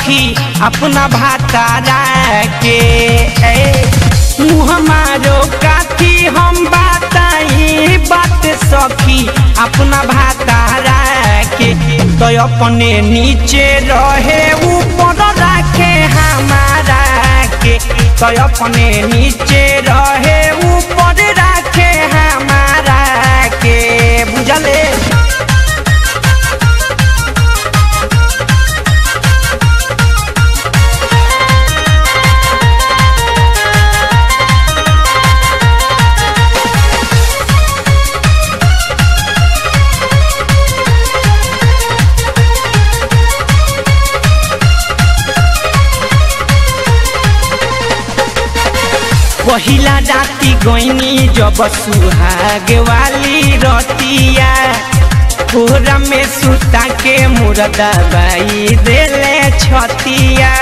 सखी अपना भातारा के। मुँह मारो काथी हम बताई बात सखी अपना भातारा के। तो अपने नीचे रहे ऊपर रखे हमारा के। तो अपने नीचे रहे ऊपर रखे हमारा के। बुझले पहिला राती गईनी जब सुहाग वाली रतिया। कोहरा में सुता के मुर्दा बाई देले छतिया।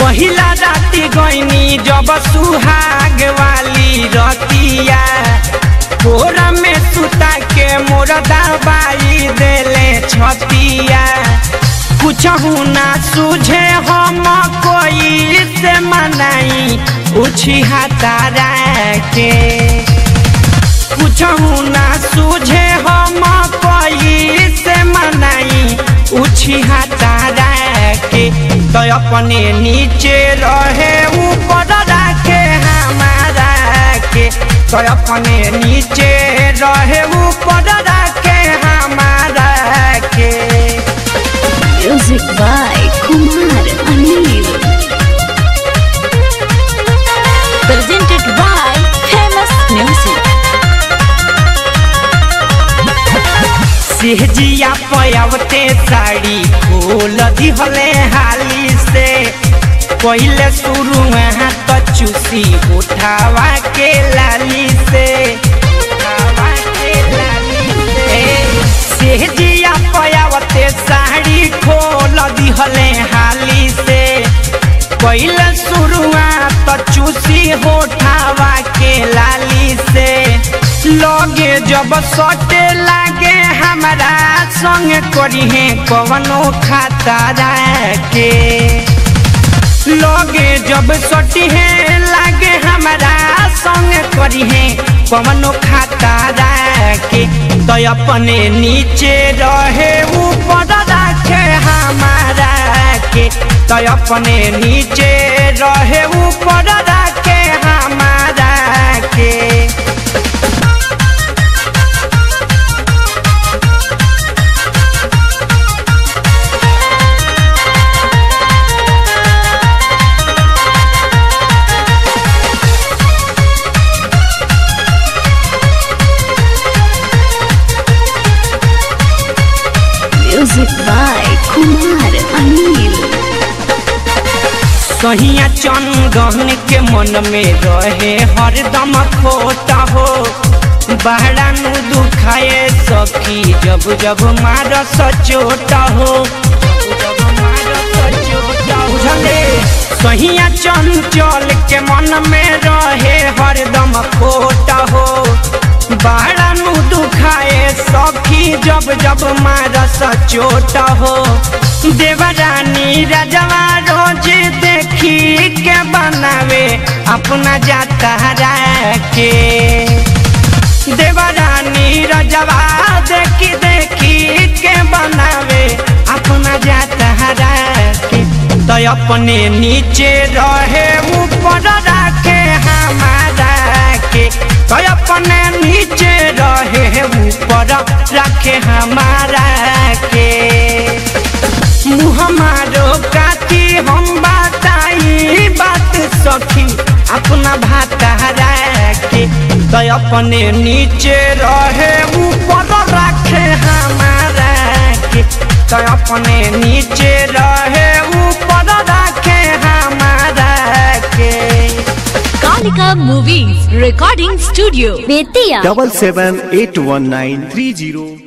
पहिला राती गईनी जब सुहाग वाली रतिया। कोहरा में सुता के मुर्दा बाई देले छतिया। कुछ ना सूझे हम कोई से मनाई उछी हातारा के। कुछ ना सूझे हम कोई से मनाई उछी हातारा के। तो अपने नीचे रहे ऊपर रखे हमारा के। तो अपने नीचे रहे ऊपर रखे हमारा के। Music by Kumar Anil. Presented by Famous Music. सेहजिया पयावते sari खोल दिहले हाली से। पहले शुरू में तो चूसी उठावा के लाली से। सेहजिया पयावते साड़ी खोल दिहले हाली से। पहले शुरुआत चूसी होठावा के लाली से। लगे जब सटे लागे हमारा संग करी है कवनो खातारा के। लगे जब सटी है लागे हमारा संग करी है कवनो खातारा के। तो अपने नीचे रहे ऊपर रखे हमारा के। तो अपने नीचे रहे ऊपर रखे हमारा के। Music by Kumar Anil. सहिया चंदन के मन में रहे हरदम खोटा हो। बहरा नु दुखाए सखी जब जब मारस चोटा हो। बुझले सहिया चंचल के मन में रहे हरदम खोटा हो। बहरा नु दुखाए सखी जब जब मारस चोट हो। देवरानी राजवा रोज देखी के बनावे अपना जातारा के। देवरानी राजवा देखी देखी के बनावे अपना जातारा के। तो अपने नीचे रहे ऊपर रखे हमारा के। तो अपने नीचे रहे ऊपर रखे हमारा के। मुँह मारो काथी हम बताई बात सखी अपना भातारा के। तो अपने नीचे रहे ऊपर रखे हमारा के। तो अपने नीचे रहे ऊपर रखे हमारा के। Kalika Movies Recording Studio, Betia. 77819303